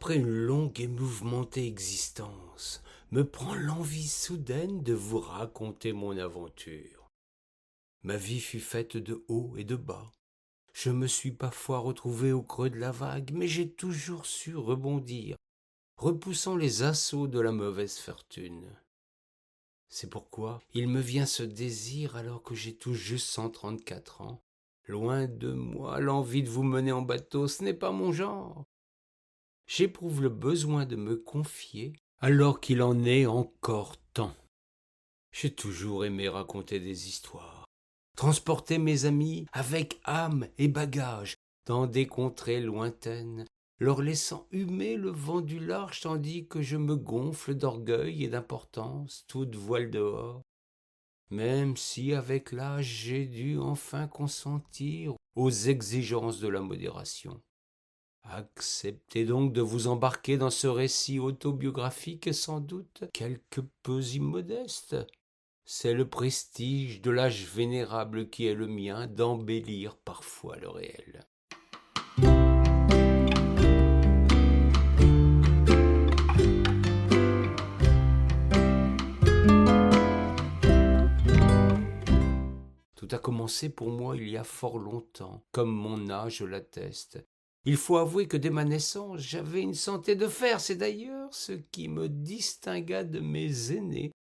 Après une longue et mouvementée existence, me prend l'envie soudaine de vous raconter mon aventure. Ma vie fut faite de hauts et de bas. Je me suis parfois retrouvé au creux de la vague, mais j'ai toujours su rebondir, repoussant les assauts de la mauvaise fortune. C'est pourquoi il me vient ce désir alors que j'ai tout juste 134 ans. Loin de moi l'envie de vous mener en bateau, ce n'est pas mon genre. J'éprouve le besoin de me confier alors qu'il en est encore temps. J'ai toujours aimé raconter des histoires, transporter mes amis avec âme et bagages dans des contrées lointaines, leur laissant humer le vent du large tandis que je me gonfle d'orgueil et d'importance, toute voile dehors. Même si avec l'âge j'ai dû enfin consentir aux exigences de la modération. Acceptez donc de vous embarquer dans ce récit autobiographique sans doute quelque peu immodeste. C'est le prestige de l'âge vénérable qui est le mien d'embellir parfois le réel. Tout a commencé pour moi il y a fort longtemps, comme mon âge l'atteste. Il faut avouer que dès ma naissance, j'avais une santé de fer, c'est d'ailleurs ce qui me distingua de mes aînés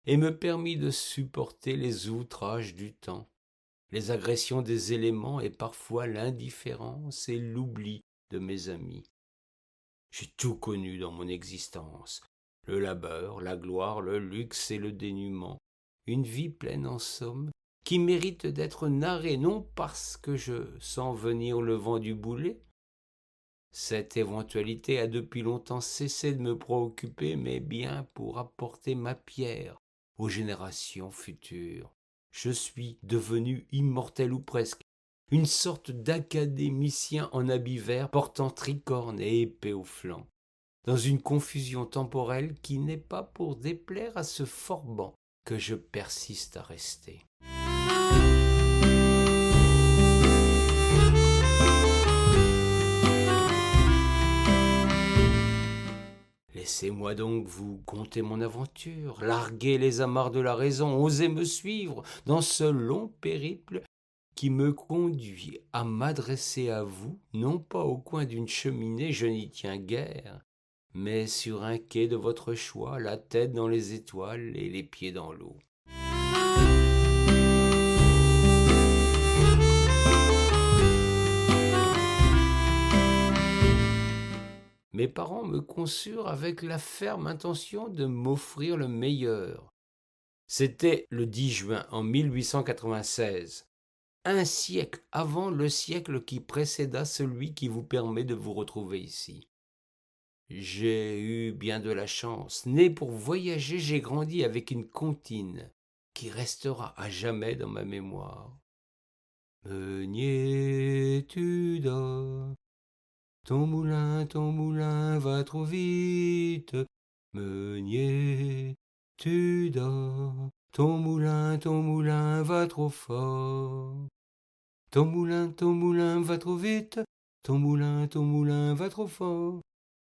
et me permit de supporter les outrages du temps, les agressions des éléments et parfois l'indifférence et l'oubli de mes amis. J'ai tout connu dans mon existence, le labeur, la gloire, le luxe et le dénuement, une vie pleine en somme, qui mérite d'être narrée non parce que je sens venir le vent du boulet. Cette éventualité a depuis longtemps cessé de me préoccuper, mais bien pour apporter ma pierre aux générations futures. Je suis devenu immortel ou presque, une sorte d'académicien en habit vert portant tricorne et épée au flanc, dans une confusion temporelle qui n'est pas pour déplaire à ce Forban que je persiste à rester. Laissez-moi donc vous conter mon aventure, larguer les amarres de la raison, oser me suivre dans ce long périple qui me conduit à m'adresser à vous, non pas au coin d'une cheminée, je n'y tiens guère, mais sur un quai de votre choix, la tête dans les étoiles et les pieds dans l'eau. Mes parents me conçurent avec la ferme intention de m'offrir le meilleur. C'était le 10 juin en 1896, un siècle avant le siècle qui précéda celui qui vous permet de vous retrouver ici. J'ai eu bien de la chance. Né pour voyager, j'ai grandi avec une comptine qui restera à jamais dans ma mémoire. Meunier, tu dors. Ton moulin va trop vite. Meunier, tu dors. Ton moulin va trop fort. Ton moulin va trop vite. Ton moulin va trop fort.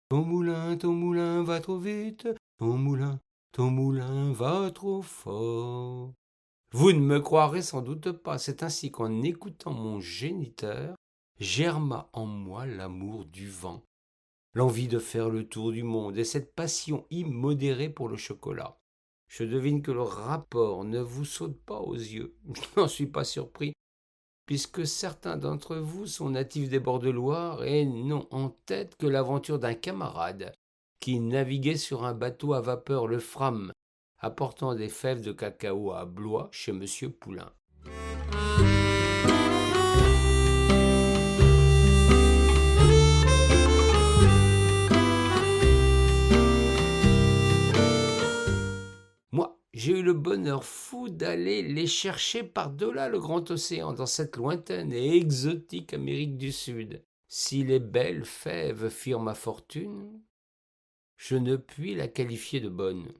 Ton moulin va trop vite. Ton moulin va trop fort. Vous ne me croirez sans doute pas, c'est ainsi qu'en écoutant mon géniteur, germa en moi l'amour du vent, l'envie de faire le tour du monde et cette passion immodérée pour le chocolat. Je devine que le rapport ne vous saute pas aux yeux. Je n'en suis pas surpris, puisque certains d'entre vous sont natifs des bords de Loire et n'ont en tête que l'aventure d'un camarade qui naviguait sur un bateau à vapeur, le Fram, apportant des fèves de cacao à Blois chez M. Poulain. Moi, j'ai eu le bonheur fou d'aller les chercher par-delà le grand océan, dans cette lointaine et exotique Amérique du Sud. Si les belles fèves firent ma fortune, je ne puis la qualifier de bonne.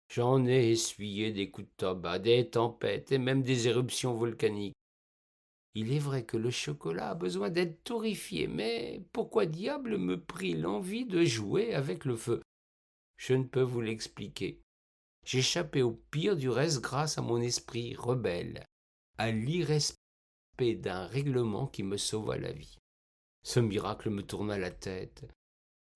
J'en ai essuyé des coups de tabac, des tempêtes et même des éruptions volcaniques. Il est vrai que le chocolat a besoin d'être torréfié, mais pourquoi diable me prit l'envie de jouer avec le feu? Je ne peux vous l'expliquer. J'échappais au pire du reste grâce à mon esprit rebelle, à l'irrespect d'un règlement qui me sauva la vie. Ce miracle me tourna la tête.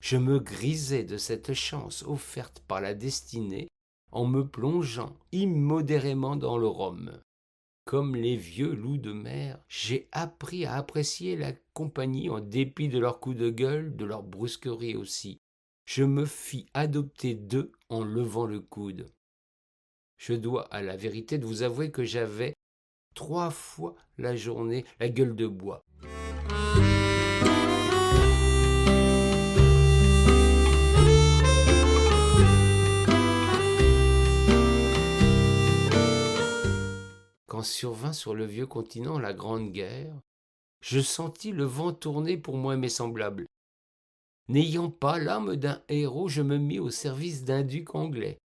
Je me grisais de cette chance offerte par la destinée en me plongeant immodérément dans le rhum. Comme les vieux loups de mer, j'ai appris à apprécier la compagnie en dépit de leurs coups de gueule, de leur brusquerie aussi. Je me fis adopter d'eux en levant le coude. Je dois à la vérité de vous avouer que j'avais 3 fois la journée la gueule de bois. Quand survint sur le vieux continent la Grande Guerre, je sentis le vent tourner pour moi mes semblables. N'ayant pas l'âme d'un héros, je me mis au service d'un duc anglais.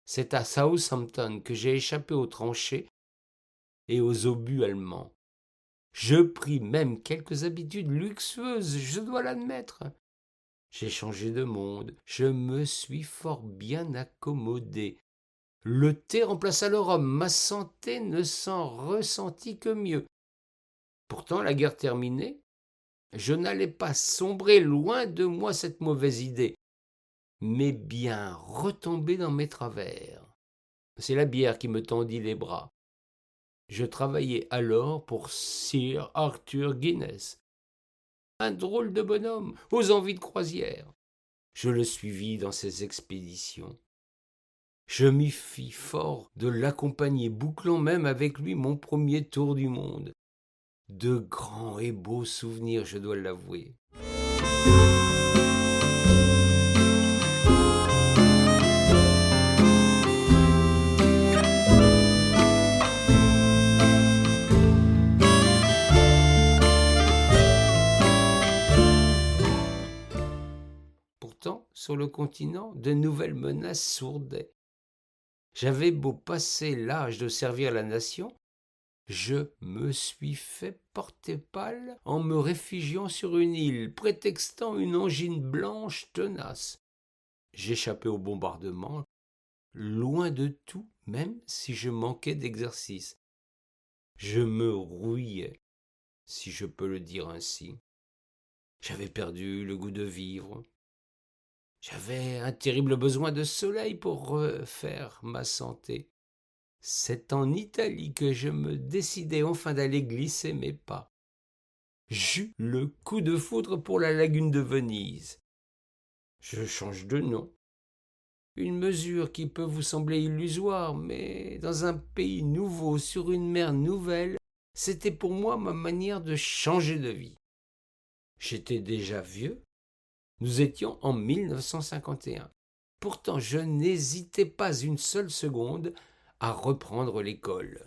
C'est à Southampton que j'ai échappé aux tranchées et aux obus allemands. Je pris même quelques habitudes luxueuses, je dois l'admettre. J'ai changé de monde, je me suis fort bien accommodé. Le thé remplaça le rhum, ma santé ne s'en ressentit que mieux. Pourtant, la guerre terminée, je n'allais pas sombrer loin de moi cette mauvaise idée, mais bien retomber dans mes travers. C'est la bière qui me tendit les bras. Je travaillais alors pour Sir Arthur Guinness, un drôle de bonhomme, aux envies de croisière. Je le suivis dans ses expéditions. Je m'y fis fort de l'accompagner, bouclant même avec lui mon premier tour du monde. De grands et beaux souvenirs, je dois l'avouer. Pourtant, sur le continent, de nouvelles menaces sourdaient. J'avais beau passer l'âge de servir la nation, je me suis fait porter pâle en me réfugiant sur une île, prétextant une angine blanche tenace. J'échappais au bombardement, loin de tout, même si je manquais d'exercice. Je me rouillais, si je peux le dire ainsi. J'avais perdu le goût de vivre. J'avais un terrible besoin de soleil pour refaire ma santé. C'est en Italie que je me décidai enfin d'aller glisser mes pas. J'eus le coup de foudre pour la lagune de Venise. Je change de nom. Une mesure qui peut vous sembler illusoire, mais dans un pays nouveau, sur une mer nouvelle, c'était pour moi ma manière de changer de vie. J'étais déjà vieux. Nous étions en 1951. Pourtant, je n'hésitais pas une seule seconde à reprendre l'école.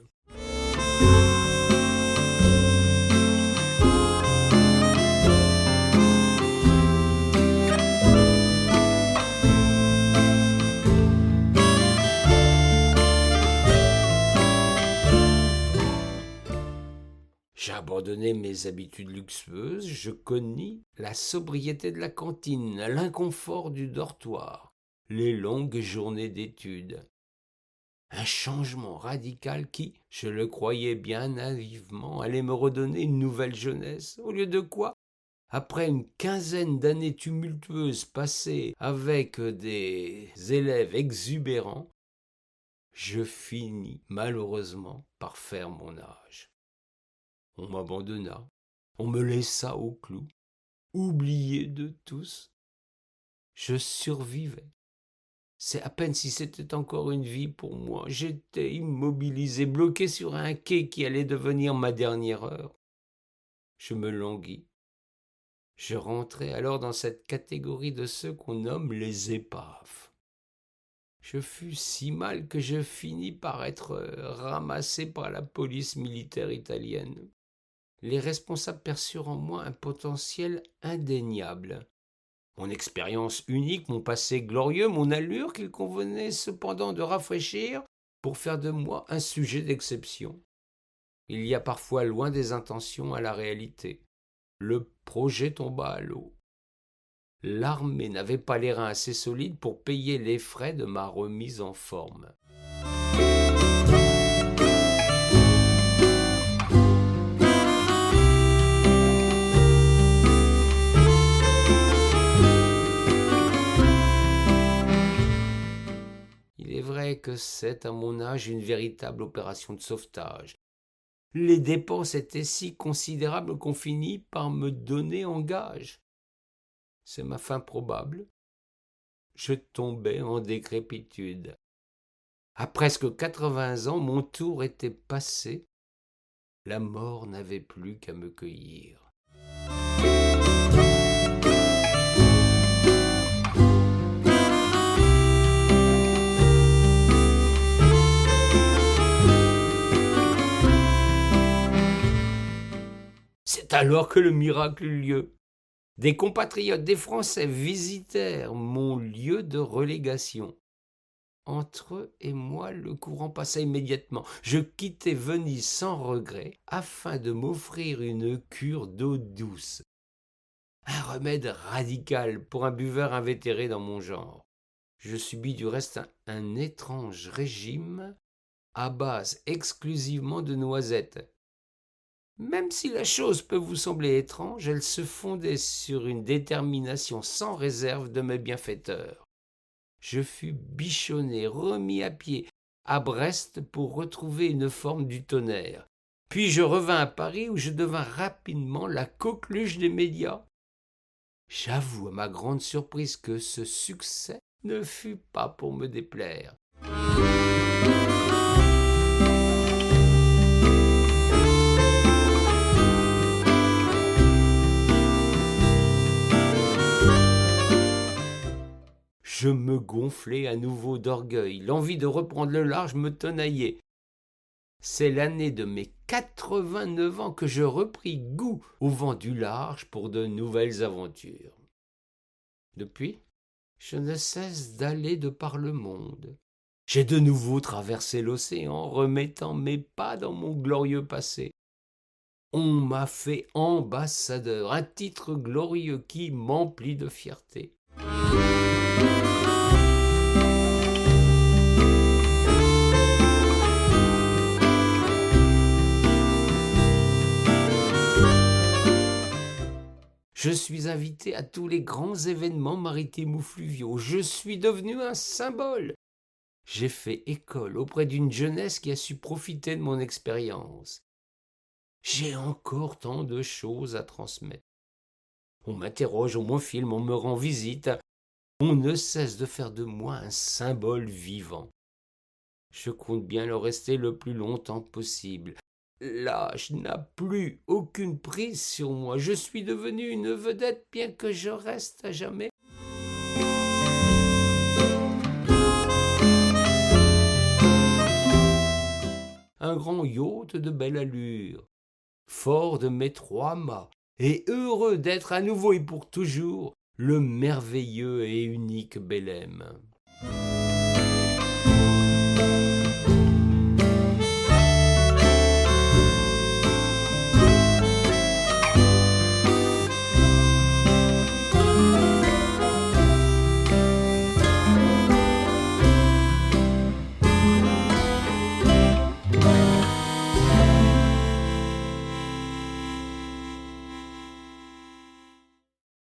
J'ai abandonné mes habitudes luxueuses, je cognis la sobriété de la cantine, l'inconfort du dortoir, les longues journées d'études. Un changement radical qui, je le croyais bien naïvement, allait me redonner une nouvelle jeunesse, au lieu de quoi, après une quinzaine d'années tumultueuses passées avec des élèves exubérants, je finis malheureusement par faire mon âge. On m'abandonna, on me laissa au clou, oublié de tous. Je survivais. C'est à peine si c'était encore une vie pour moi. J'étais immobilisé, bloqué sur un quai qui allait devenir ma dernière heure. Je me languis. Je rentrais alors dans cette catégorie de ceux qu'on nomme les épaves. Je fus si mal que je finis par être ramassé par la police militaire italienne. Les responsables perçurent en moi un potentiel indéniable. Mon expérience unique, mon passé glorieux, mon allure qu'il convenait cependant de rafraîchir pour faire de moi un sujet d'exception. Il y a parfois loin des intentions à la réalité. Le projet tomba à l'eau. L'armée n'avait pas les reins assez solides pour payer les frais de ma remise en forme. Il est vrai que c'est, à mon âge, une véritable opération de sauvetage. Les dépenses étaient si considérables qu'on finit par me donner en gage. C'est ma fin probable. Je tombais en décrépitude. À presque 80 ans, mon tour était passé. La mort n'avait plus qu'à me cueillir. C'est alors que le miracle eut lieu. Des compatriotes des Français visitèrent mon lieu de relégation. Entre eux et moi, le courant passa immédiatement. Je quittai Venise sans regret, afin de m'offrir une cure d'eau douce. Un remède radical pour un buveur invétéré dans mon genre. Je subis du reste un étrange régime à base exclusivement de noisettes. Même si la chose peut vous sembler étrange, elle se fondait sur une détermination sans réserve de mes bienfaiteurs. Je fus bichonné, remis à pied, à Brest pour retrouver une forme du tonnerre. Puis je revins à Paris où je devins rapidement la coqueluche des médias. J'avoue à ma grande surprise que ce succès ne fut pas pour me déplaire. Je me gonflais à nouveau d'orgueil. L'envie de reprendre le large me tenaillait. C'est l'année de mes 89 ans que je repris goût au vent du large pour de nouvelles aventures. Depuis, je ne cesse d'aller de par le monde. J'ai de nouveau traversé l'océan, remettant mes pas dans mon glorieux passé. On m'a fait ambassadeur, un titre glorieux qui m'emplit de fierté. Je suis invité à tous les grands événements maritimes ou fluviaux. Je suis devenu un symbole. J'ai fait école auprès d'une jeunesse qui a su profiter de mon expérience. J'ai encore tant de choses à transmettre. On m'interroge, on me filme, on me rend visite. On ne cesse de faire de moi un symbole vivant. Je compte bien le rester le plus longtemps possible. L'âge n'a plus aucune prise sur moi. Je suis devenu une vedette, bien que je reste à jamais. Un grand yacht de belle allure, fort de mes 3 mâts, et heureux d'être à nouveau et pour toujours le merveilleux et unique Belém.